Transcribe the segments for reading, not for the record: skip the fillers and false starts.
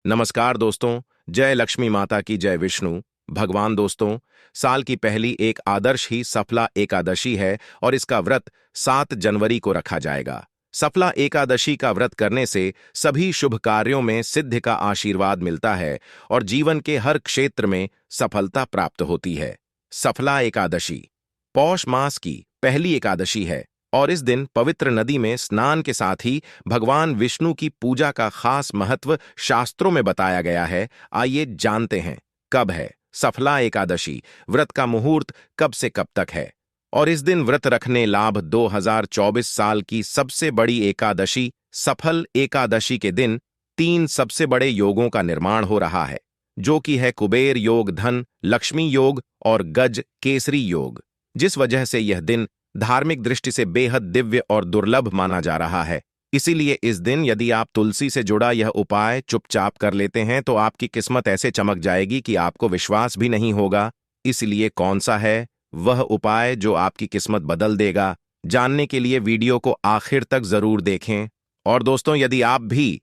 नमस्कार दोस्तों, जय लक्ष्मी माता की जय विष्णु भगवान। दोस्तों, साल की पहली एक आदर्श ही सफला एकादशी है और इसका व्रत 7 जनवरी को रखा जाएगा। सफला एकादशी का व्रत करने से सभी शुभ कार्यों में सिद्धि का आशीर्वाद मिलता है और जीवन के हर क्षेत्र में सफलता प्राप्त होती है। सफला एकादशी पौष मास की पहली एकादशी है और इस दिन पवित्र नदी में स्नान के साथ ही भगवान विष्णु की पूजा का खास महत्व शास्त्रों में बताया गया है। आइए जानते हैं कब है सफला एकादशी, व्रत का मुहूर्त कब से कब तक है और इस दिन व्रत रखने लाभ। 2024 साल की सबसे बड़ी एकादशी सफल एकादशी के दिन 3 सबसे बड़े योगों का निर्माण हो रहा है, जो कि है कुबेर योग, धन लक्ष्मी योग और गज केसरी योग, जिस वजह से यह दिन धार्मिक दृष्टि से बेहद दिव्य और दुर्लभ माना जा रहा है। इसीलिए इस दिन यदि आप तुलसी से जुड़ा यह उपाय चुपचाप कर लेते हैं तो आपकी किस्मत ऐसे चमक जाएगी कि आपको विश्वास भी नहीं होगा। इसलिए कौन सा है वह उपाय जो आपकी किस्मत बदल देगा, जानने के लिए वीडियो को आखिर तक जरूर देखें। और दोस्तों, यदि आप भी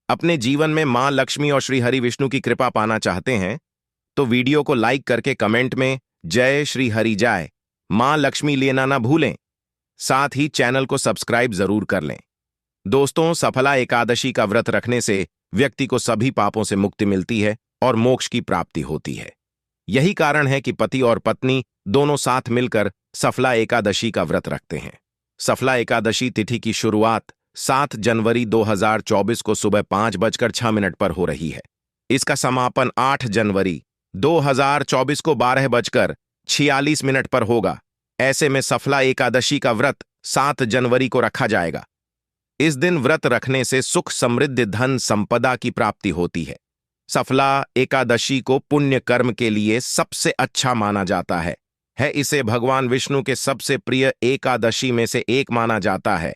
अपने जीवन में मां लक्ष्मी और श्री हरि विष्णु की कृपा पाना चाहते हैं तो वीडियो को लाइक करके कमेंट में जय श्री हरि जाय मां लक्ष्मी लेना ना भूलें। साथ ही चैनल को सब्सक्राइब जरूर कर लें। दोस्तों, सफला एकादशी का व्रत रखने से व्यक्ति को सभी पापों से मुक्ति मिलती है और मोक्ष की प्राप्ति होती है। यही कारण है कि पति और पत्नी दोनों साथ मिलकर सफला एकादशी का व्रत रखते हैं। सफला एकादशी तिथि की शुरुआत 7 जनवरी 2024 को सुबह 5:06 पर हो रही है। इसका समापन 8 जनवरी 2024 को 12:46 पर होगा। ऐसे में सफला एकादशी का व्रत 7 जनवरी को रखा जाएगा। इस दिन व्रत रखने से सुख, समृद्धि, धन, संपदा की प्राप्ति होती है। सफला एकादशी को पुण्य कर्म के लिए सबसे अच्छा माना जाता है। इसे भगवान विष्णु के सबसे प्रिय एकादशी में से एक माना जाता है।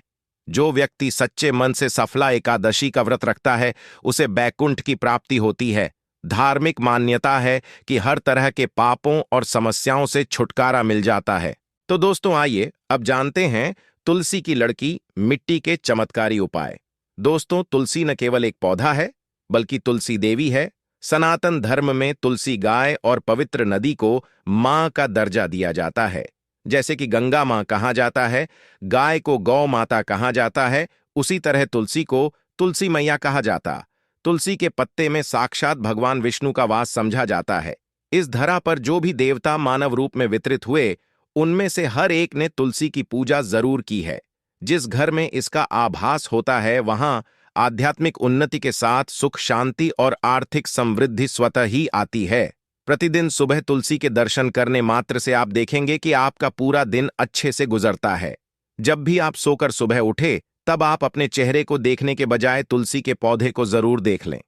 जो व्यक्ति सच्चे मन से सफला एकादशी का व्रत रखता है उसे बैकुंठ की प्राप्ति होती है। धार्मिक मान्यता है कि हर तरह के पापों और समस्याओं से छुटकारा मिल जाता है। तो दोस्तों, आइए अब जानते हैं तुलसी की लड़की मिट्टी के चमत्कारी उपाय। दोस्तों, तुलसी न केवल एक पौधा है बल्कि तुलसी देवी है। सनातन धर्म में तुलसी गाय और पवित्र नदी को मां का दर्जा दिया जाता है। जैसे कि गंगा मां कहा जाता है, गाय को गौ माता कहा जाता है, उसी तरह तुलसी को तुलसी मैया कहा जाता। तुलसी के पत्ते में साक्षात भगवान विष्णु का वास समझा जाता है। इस धरा पर जो भी देवता मानव रूप में वितरित हुए उनमें से हर एक ने तुलसी की पूजा जरूर की है। जिस घर में इसका आभास होता है वहां आध्यात्मिक उन्नति के साथ सुख, शांति और आर्थिक समृद्धि स्वतः ही आती है। प्रतिदिन सुबह तुलसी के दर्शन करने मात्र से आप देखेंगे कि आपका पूरा दिन अच्छे से गुजरता है। जब भी आप सोकर सुबह उठे तब आप अपने चेहरे को देखने के बजाय तुलसी के पौधे को जरूर देख लें।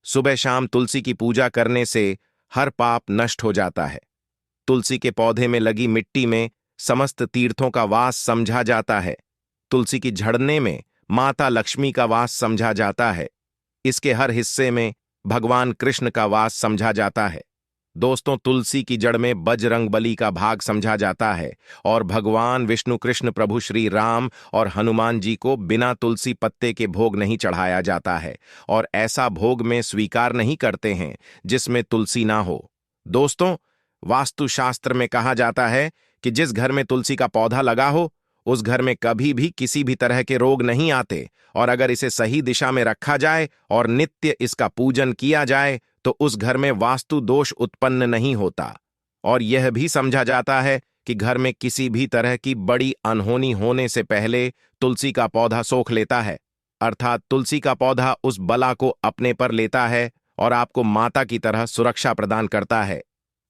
सुबह शाम तुलसी की पूजा करने से हर पाप नष्ट हो जाता है। तुलसी के पौधे में लगी मिट्टी में समस्त तीर्थों का वास समझा जाता है। तुलसी की झड़ने में माता लक्ष्मी का वास समझा जाता है। इसके हर हिस्से में भगवान कृष्ण का वास समझा जाता है। दोस्तों, तुलसी की जड़ में बजरंगबली का भाग समझा जाता है और भगवान विष्णु, कृष्ण, प्रभु श्री राम और हनुमान जी को बिना तुलसी पत्ते के भोग नहीं चढ़ाया जाता है और ऐसा भोग में स्वीकार नहीं करते हैं जिसमें तुलसी ना हो। दोस्तों, वास्तुशास्त्र में कहा जाता है कि जिस घर में तुलसी का पौधा लगा हो उस घर में कभी भी किसी भी तरह के रोग नहीं आते और अगर इसे सही दिशा में रखा जाए और नित्य इसका पूजन किया जाए तो उस घर में वास्तु दोष उत्पन्न नहीं होता। और यह भी समझा जाता है कि घर में किसी भी तरह की बड़ी अनहोनी होने से पहले तुलसी का पौधा सोख लेता है, अर्थात तुलसी का पौधा उस बला को अपने पर लेता है और आपको माता की तरह सुरक्षा प्रदान करता है।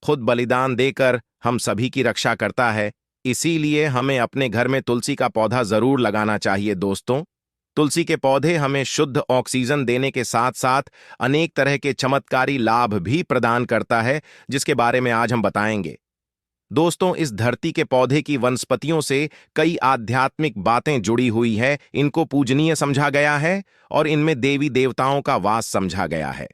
खुद बलिदान देकर हम सभी की रक्षा करता है। इसीलिए हमें अपने घर में तुलसी का पौधा जरूर लगाना चाहिए। दोस्तों, तुलसी के पौधे हमें शुद्ध ऑक्सीजन देने के साथ साथ अनेक तरह के चमत्कारी लाभ भी प्रदान करता है, जिसके बारे में आज हम बताएंगे। दोस्तों, इस धरती के पौधे की वनस्पतियों से कई आध्यात्मिक बातें जुड़ी हुई है। इनको पूजनीय समझा गया है और इनमें देवी देवताओं का वास समझा गया है।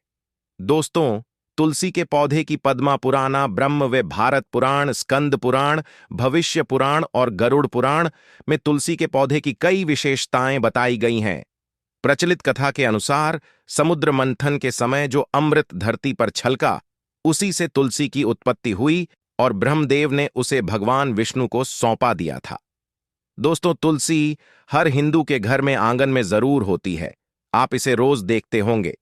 दोस्तों, तुलसी के पौधे की पद्मा पुराण, ब्रह्म व भारत पुराण, स्कंद पुराण, भविष्य पुराण और गरुड़ पुराण में तुलसी के पौधे की कई विशेषताएं बताई गई हैं। प्रचलित कथा के अनुसार समुद्र मंथन के समय जो अमृत धरती पर छलका, उसी से तुलसी की उत्पत्ति हुई और ब्रह्मदेव ने उसे भगवान विष्णु को सौंपा दिया था। दोस्तों, तुलसी हर हिंदू के घर में आंगन में जरूर होती है। आप इसे रोज देखते होंगे,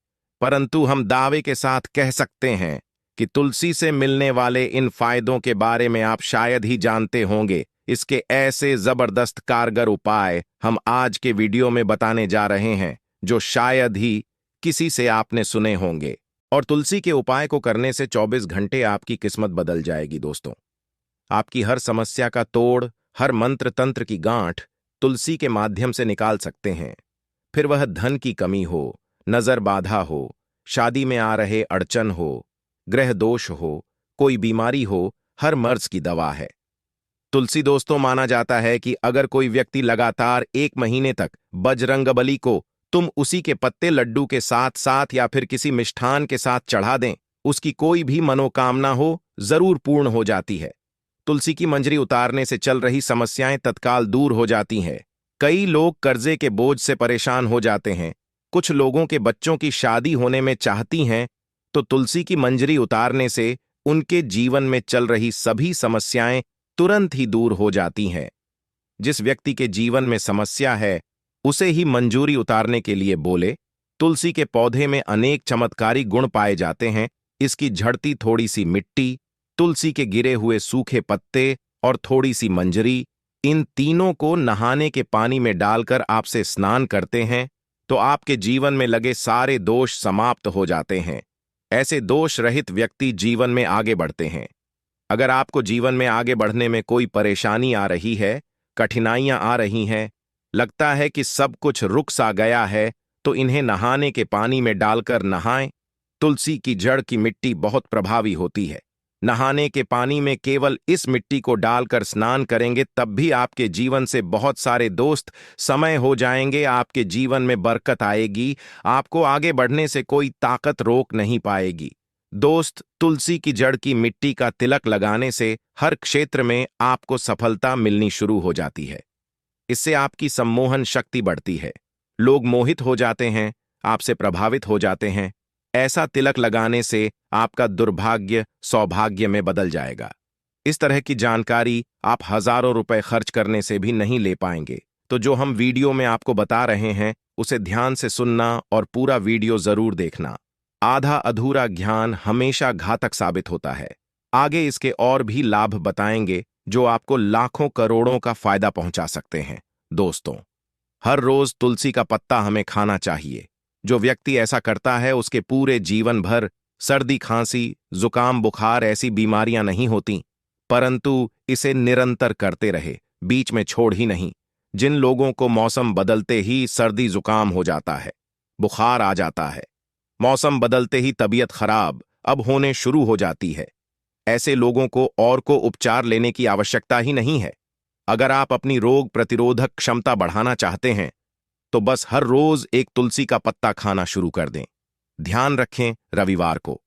परंतु हम दावे के साथ कह सकते हैं कि तुलसी से मिलने वाले इन फायदों के बारे में आप शायद ही जानते होंगे। इसके ऐसे जबरदस्त कारगर उपाय हम आज के वीडियो में बताने जा रहे हैं जो शायद ही किसी से आपने सुने होंगे। और तुलसी के उपाय को करने से 24 घंटे आपकी किस्मत बदल जाएगी। दोस्तों, आपकी हर समस्या का तोड़, हर मंत्र तंत्र की गांठ तुलसी के माध्यम से निकाल सकते हैं। फिर वह धन की कमी हो, नजर बाधा हो, शादी में आ रहे अड़चन हो, ग्रह दोष हो, कोई बीमारी हो, हर मर्ज की दवा है तुलसी। दोस्तों, माना जाता है कि अगर कोई व्यक्ति लगातार 1 महीने तक बजरंगबली को तुम उसी के पत्ते लड्डू के साथ साथ या फिर किसी मिष्ठान के साथ चढ़ा दें, उसकी कोई भी मनोकामना हो जरूर पूर्ण हो जाती है। तुलसी की मंजरी उतारने से चल रही समस्याएं तत्काल दूर हो जाती हैं। कई लोग कर्जे के बोझ से परेशान हो जाते हैं, कुछ लोगों के बच्चों की शादी होने में चाहती हैं, तो तुलसी की मंजरी उतारने से उनके जीवन में चल रही सभी समस्याएं तुरंत ही दूर हो जाती हैं। जिस व्यक्ति के जीवन में समस्या है, उसे ही मंजूरी उतारने के लिए बोले। तुलसी के पौधे में अनेक चमत्कारी गुण पाए जाते हैं। इसकी झड़ती थोड़ी सी मिट्टी, तुलसी के गिरे हुए सूखे पत्ते और थोड़ी सी मंजरी, इन तीनों को नहाने के पानी में डालकर आपसे स्नान करते हैं तो आपके जीवन में लगे सारे दोष समाप्त हो जाते हैं। ऐसे दोष रहित व्यक्ति जीवन में आगे बढ़ते हैं। अगर आपको जीवन में आगे बढ़ने में कोई परेशानी आ रही है, कठिनाइयां आ रही हैं, लगता है कि सब कुछ रुक सा गया है, तो इन्हें नहाने के पानी में डालकर नहाएं। तुलसी की जड़ की मिट्टी बहुत प्रभावी होती है। नहाने के पानी में केवल इस मिट्टी को डालकर स्नान करेंगे तब भी आपके जीवन से बहुत सारे दोस्त समय हो जाएंगे। आपके जीवन में बरकत आएगी। आपको आगे बढ़ने से कोई ताकत रोक नहीं पाएगी। दोस्त, तुलसी की जड़ की मिट्टी का तिलक लगाने से हर क्षेत्र में आपको सफलता मिलनी शुरू हो जाती है। इससे आपकी सम्मोहन शक्ति बढ़ती है। लोग मोहित हो जाते हैं, आपसे प्रभावित हो जाते हैं। ऐसा तिलक लगाने से आपका दुर्भाग्य सौभाग्य में बदल जाएगा। इस तरह की जानकारी आप हजारों रुपए खर्च करने से भी नहीं ले पाएंगे। तो जो हम वीडियो में आपको बता रहे हैं, उसे ध्यान से सुनना और पूरा वीडियो जरूर देखना। आधा अधूरा ज्ञान हमेशा घातक साबित होता है। आगे इसके और भी लाभ बताएंगे जो आपको लाखों करोड़ों का फायदा पहुंचा सकते हैं। दोस्तों, हर रोज तुलसी का पत्ता हमें खाना चाहिए। जो व्यक्ति ऐसा करता है, उसके पूरे जीवन भर सर्दी, खांसी, जुकाम, बुखार ऐसी बीमारियां नहीं होती, परंतु इसे निरंतर करते रहे, बीच में छोड़ ही नहीं। जिन लोगों को मौसम बदलते ही सर्दी जुकाम हो जाता है, बुखार आ जाता है, मौसम बदलते ही तबीयत खराब अब होने शुरू हो जाती है, ऐसे लोगों को और को उपचार लेने की आवश्यकता ही नहीं है। अगर आप अपनी रोग प्रतिरोधक क्षमता बढ़ाना चाहते हैं, तो बस हर रोज एक तुलसी का पत्ता खाना शुरू कर दें। ध्यान रखें, रविवार को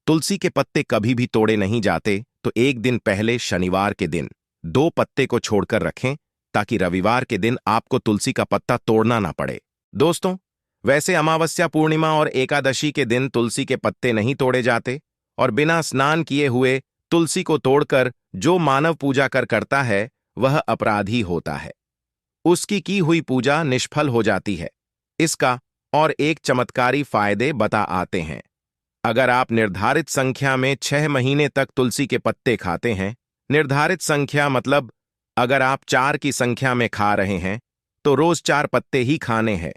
तुलसी के पत्ते कभी भी तोड़े नहीं जाते, तो एक दिन पहले शनिवार के दिन 2 पत्ते को छोड़कर रखें ताकि रविवार के दिन आपको तुलसी का पत्ता तोड़ना ना पड़े। दोस्तों, वैसे अमावस्या, पूर्णिमा और एकादशी के दिन तुलसी के पत्ते नहीं तोड़े जाते और बिना स्नान किए हुए तुलसी को तोड़कर जो मानव पूजा करता है, वह अपराधी होता है। उसकी की हुई पूजा निष्फल हो जाती है। इसका और एक चमत्कारी फायदे बता आते हैं। अगर आप निर्धारित संख्या में 6 महीने तक तुलसी के पत्ते खाते हैं, निर्धारित संख्या मतलब अगर आप 4 की संख्या में खा रहे हैं तो रोज 4 पत्ते ही खाने हैं,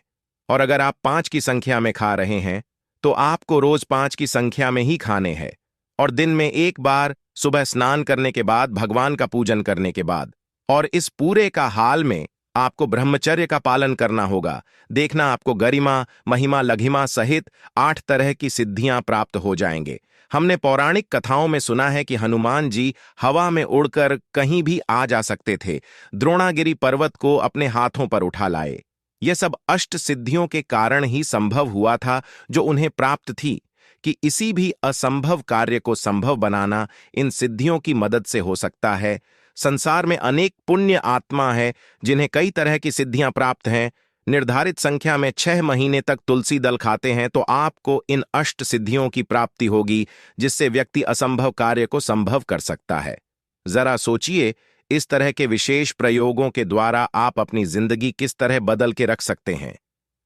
और अगर आप 5 की संख्या में खा रहे हैं तो आपको रोज 5 की संख्या में ही खाने हैं, और दिन में एक बार सुबह स्नान करने के बाद, भगवान का पूजन करने के बाद। और इस पूरे का हाल में आपको ब्रह्मचर्य का पालन करना होगा। देखना, आपको गरिमा, महिमा, लघिमा सहित 8 तरह की सिद्धियां प्राप्त हो जाएंगे। हमने पौराणिक कथाओं में सुना है कि हनुमान जी हवा में उड़कर कहीं भी आ जा सकते थे, द्रोणागिरी पर्वत को अपने हाथों पर उठा लाए। यह सब अष्ट सिद्धियों के कारण ही संभव हुआ था जो उन्हें प्राप्त थी, कि इसी भी असंभव कार्य को संभव बनाना इन सिद्धियों की मदद से हो सकता है। संसार में अनेक पुण्य आत्मा है जिन्हें कई तरह की सिद्धियां प्राप्त हैं, निर्धारित संख्या में 6 महीने तक तुलसी दल खाते हैं तो आपको इन अष्ट सिद्धियों की प्राप्ति होगी, जिससे व्यक्ति असंभव कार्य को संभव कर सकता है। जरा सोचिए, इस तरह के विशेष प्रयोगों के द्वारा आप अपनी जिंदगी किस तरह बदल के रख सकते हैं।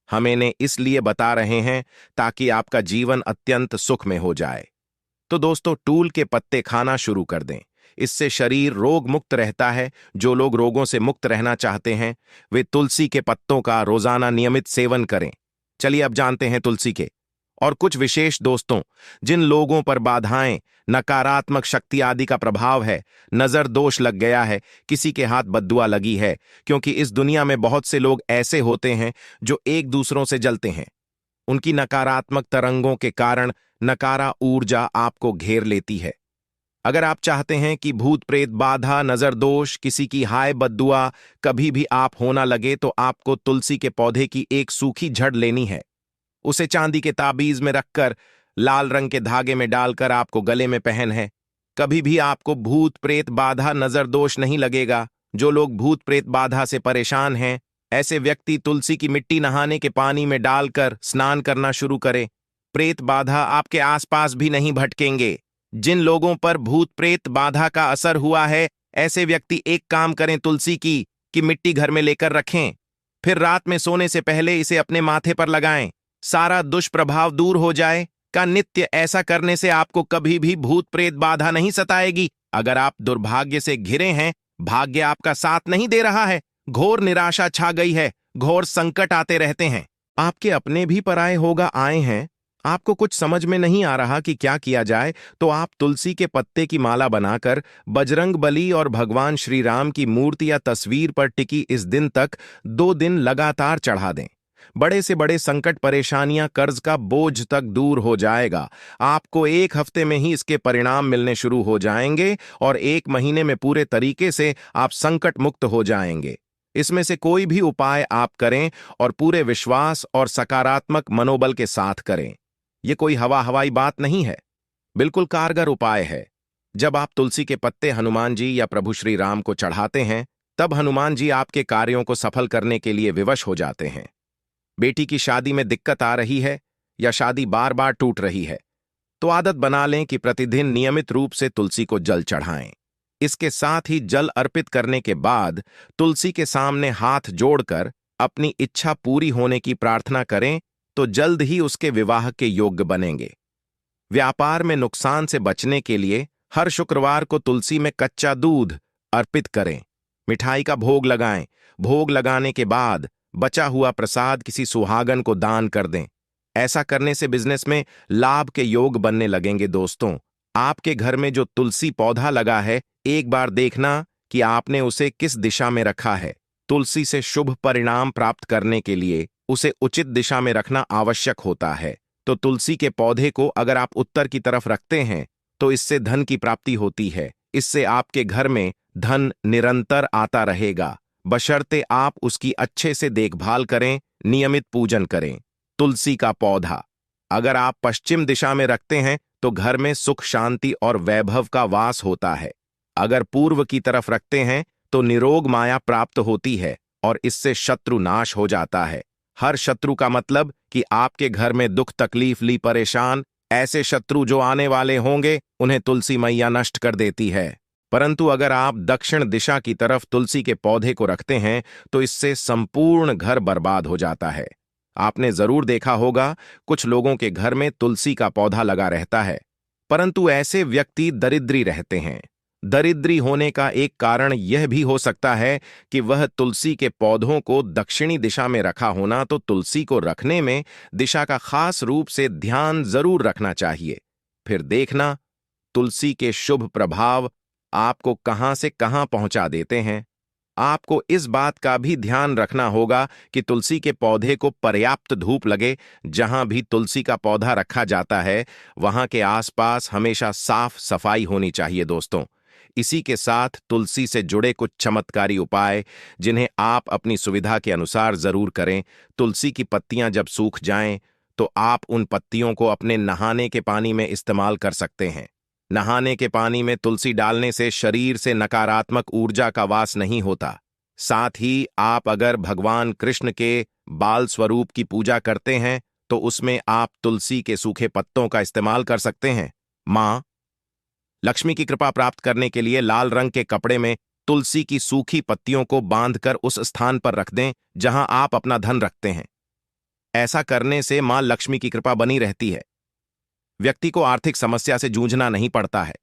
हम इन्हें इसलिए बता रहे हैं ताकि आपका जीवन अत्यंत सुख में हो जाए। तो दोस्तों, टूल के पत्ते खाना शुरू कर दें। इससे शरीर रोग मुक्त रहता है। जो लोग रोगों से मुक्त रहना चाहते हैं, वे तुलसी के पत्तों का रोजाना नियमित सेवन करें। चलिए अब जानते हैं तुलसी के और कुछ विशेष दोस्तों, जिन लोगों पर बाधाएं, नकारात्मक शक्ति आदि का प्रभाव है, नजर दोष लग गया है, किसी के हाथ बद्दुआ लगी है, क्योंकि इस दुनिया में बहुत से लोग ऐसे होते हैं जो एक दूसरों से जलते हैं। उनकी नकारात्मक तरंगों के कारण नकारा ऊर्जा आपको घेर लेती है। अगर आप चाहते हैं कि भूत प्रेत बाधा, नजर दोष, किसी की हाय बद्दुआ कभी भी आप होना लगे, तो आपको तुलसी के पौधे की एक सूखी जड़ लेनी है। उसे चांदी के ताबीज में रखकर लाल रंग के धागे में डालकर आपको गले में पहन है। कभी भी आपको भूत प्रेत बाधा, नजर दोष नहीं लगेगा। जो लोग भूत प्रेत बाधा से परेशान हैं, ऐसे व्यक्ति तुलसी की मिट्टी नहाने के पानी में डालकर स्नान करना शुरू करें। प्रेत बाधा आपके आसपास भी नहीं भटकेंगे। जिन लोगों पर भूत प्रेत बाधा का असर हुआ है, ऐसे व्यक्ति एक काम करें, तुलसी की मिट्टी घर में लेकर रखें, फिर रात में सोने से पहले इसे अपने माथे पर लगाएं। सारा दुष्प्रभाव दूर हो जाए का नित्य ऐसा करने से आपको कभी भी भूत प्रेत बाधा नहीं सताएगी। अगर आप दुर्भाग्य से घिरे हैं, भाग्य आपका साथ नहीं दे रहा है, घोर निराशा छा गई है, घोर संकट आते रहते हैं, आपके अपने भी पराये होगा आए हैं, आपको कुछ समझ में नहीं आ रहा कि क्या किया जाए, तो आप तुलसी के पत्ते की माला बनाकर बजरंग बली और भगवान श्री राम की मूर्ति या तस्वीर पर टिकी इस दिन तक 2 दिन लगातार चढ़ा दें। बड़े से बड़े संकट, परेशानियां, कर्ज का बोझ तक दूर हो जाएगा। आपको 1 हफ्ते में ही इसके परिणाम मिलने शुरू हो जाएंगे और 1 महीने में पूरे तरीके से आप संकट मुक्त हो जाएंगे। इसमें से कोई भी उपाय आप करें और पूरे विश्वास और सकारात्मक मनोबल के साथ करें। ये कोई हवाई बात नहीं है, बिल्कुल कारगर उपाय है। जब आप तुलसी के पत्ते हनुमान जी या प्रभु श्री राम को चढ़ाते हैं, तब हनुमान जी आपके कार्यों को सफल करने के लिए विवश हो जाते हैं। बेटी की शादी में दिक्कत आ रही है या शादी बार बार टूट रही है, तो आदत बना लें कि प्रतिदिन नियमित रूप से तुलसी को जल चढ़ाएं। इसके साथ ही जल अर्पित करने के बाद तुलसी के सामने हाथ जोड़कर अपनी इच्छा पूरी होने की प्रार्थना करें, तो जल्द ही उसके विवाह के योग्य बनेंगे। व्यापार में नुकसान से बचने के लिए हर शुक्रवार को तुलसी में कच्चा दूध अर्पित करें, मिठाई का भोग लगाएं। भोग लगाने के बाद बचा हुआ प्रसाद किसी सुहागन को दान कर दें। ऐसा करने से बिजनेस में लाभ के योग बनने लगेंगे। दोस्तों, आपके घर में जो तुलसी पौधा लगा है, एक बार देखना कि आपने उसे किस दिशा में रखा है। तुलसी से शुभ परिणाम प्राप्त करने के लिए उसे उचित दिशा में रखना आवश्यक होता है। तो तुलसी के पौधे को अगर आप उत्तर की तरफ रखते हैं, तो इससे धन की प्राप्ति होती है। इससे आपके घर में धन निरंतर आता रहेगा, बशर्ते आप उसकी अच्छे से देखभाल करें, नियमित पूजन करें। तुलसी का पौधा अगर आप पश्चिम दिशा में रखते हैं, तो घर में सुख, शांति और वैभव का वास होता है। अगर पूर्व की तरफ रखते हैं, तो निरोग माया प्राप्त होती है और इससे शत्रु नाश हो जाता है। हर शत्रु का मतलब कि आपके घर में दुख, तकलीफ ली परेशान, ऐसे शत्रु जो आने वाले होंगे, उन्हें तुलसी मैया नष्ट कर देती है। परंतु अगर आप दक्षिण दिशा की तरफ तुलसी के पौधे को रखते हैं, तो इससे संपूर्ण घर बर्बाद हो जाता है। आपने जरूर देखा होगा, कुछ लोगों के घर में तुलसी का पौधा लगा रहता है, परंतु ऐसे व्यक्ति दरिद्री रहते हैं। दरिद्री होने का एक कारण यह भी हो सकता है कि वह तुलसी के पौधों को दक्षिणी दिशा में रखा होना। तो तुलसी को रखने में दिशा का खास रूप से ध्यान जरूर रखना चाहिए। फिर देखना तुलसी के शुभ प्रभाव आपको कहां से कहां पहुंचा देते हैं। आपको इस बात का भी ध्यान रखना होगा कि तुलसी के पौधे को पर्याप्त धूप लगे। जहां भी तुलसी का पौधा रखा जाता है, वहां के आसपास हमेशा साफ सफाई होनी चाहिए। दोस्तों, इसी के साथ तुलसी से जुड़े कुछ चमत्कारी उपाय, जिन्हें आप अपनी सुविधा के अनुसार जरूर करें। तुलसी की पत्तियां जब सूख जाएं, तो आप उन पत्तियों को अपने नहाने के पानी में इस्तेमाल कर सकते हैं। नहाने के पानी में तुलसी डालने से शरीर से नकारात्मक ऊर्जा का वास नहीं होता। साथ ही आप अगर भगवान कृष्ण के बाल स्वरूप की पूजा करते हैं तो उसमें आप तुलसी के सूखे पत्तों का इस्तेमाल कर सकते हैं। माँ लक्ष्मी की कृपा प्राप्त करने के लिए लाल रंग के कपड़े में तुलसी की सूखी पत्तियों को बांधकर उस स्थान पर रख दें जहां आप अपना धन रखते हैं। ऐसा करने से मां लक्ष्मी की कृपा बनी रहती है। व्यक्ति को आर्थिक समस्या से जूझना नहीं पड़ता है।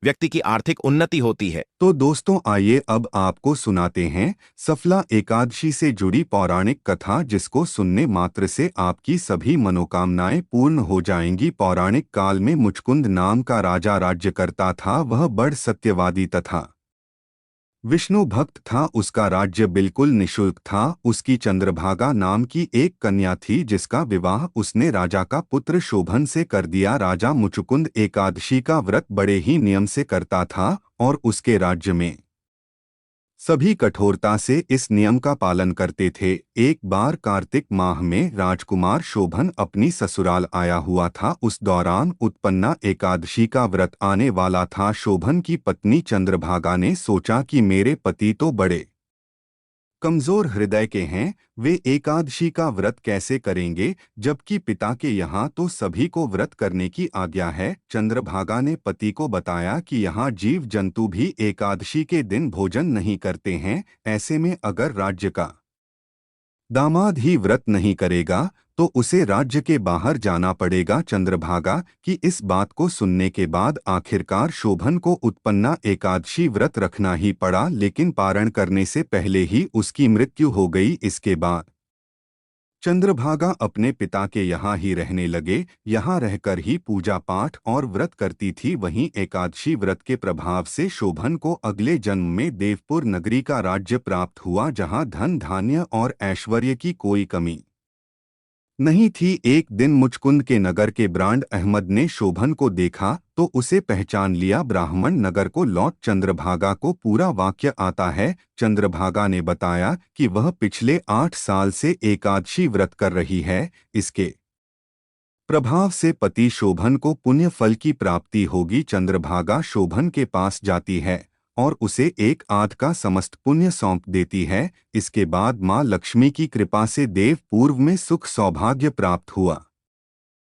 व्यक्ति की आर्थिक उन्नति होती है। तो दोस्तों आइए अब आपको सुनाते हैं सफला एकादशी से जुड़ी पौराणिक कथा, जिसको सुनने मात्र से आपकी सभी मनोकामनाएं पूर्ण हो जाएंगी। पौराणिक काल में मुचकुंद नाम का राजा राज्य करता था। वह बड़ सत्यवादी तथा विष्णु भक्त था। उसका राज्य बिल्कुल निशुल्क था। उसकी चंद्रभागा नाम की एक कन्या थी जिसका विवाह उसने राजा का पुत्र शोभन से कर दिया। राजा मुचुकुंद एकादशी का व्रत बड़े ही नियम से करता था और उसके राज्य में सभी कठोरता से इस नियम का पालन करते थे। एक बार कार्तिक माह में राजकुमार शोभन अपनी ससुराल आया हुआ था। उस दौरान उत्पन्ना एकादशी का व्रत आने वाला था। शोभन की पत्नी चंद्रभागा ने सोचा कि मेरे पति तो बड़े कमजोर हृदय के हैं, वे एकादशी का व्रत कैसे करेंगे, जबकि पिता के यहाँ तो सभी को व्रत करने की आज्ञा है। चंद्रभागा ने पति को बताया कि यहाँ जीव जंतु भी एकादशी के दिन भोजन नहीं करते हैं। ऐसे में अगर राज्य का दामाद ही व्रत नहीं करेगा तो उसे राज्य के बाहर जाना पड़ेगा। चंद्रभागा की इस बात को सुनने के बाद आखिरकार शोभन को उत्पन्ना एकादशी व्रत रखना ही पड़ा, लेकिन पारण करने से पहले ही उसकी मृत्यु हो गई। इसके बाद चंद्रभागा अपने पिता के यहाँ ही रहने लगे। यहाँ रहकर ही पूजा पाठ और व्रत करती थी। वहीं एकादशी व्रत के प्रभाव से शोभन को अगले जन्म में देवपुर नगरी का राज्य प्राप्त हुआ, जहाँ धन धान्य और ऐश्वर्य की कोई कमी नहीं थी। एक दिन मुचकुंद के नगर के ब्रांड अहमद ने शोभन को देखा तो उसे पहचान लिया। ब्राह्मण नगर को लौट चंद्रभागा को पूरा वाक्य आता है। चंद्रभागा ने बताया कि वह पिछले 8 साल से एकादशी व्रत कर रही है। इसके प्रभाव से पति शोभन को पुण्य फल की प्राप्ति होगी। चंद्रभागा शोभन के पास जाती है और उसे एक आध का समस्त पुण्य सौंप देती है। इसके बाद मां लक्ष्मी की कृपा से देव पूर्व में सुख सौभाग्य प्राप्त हुआ।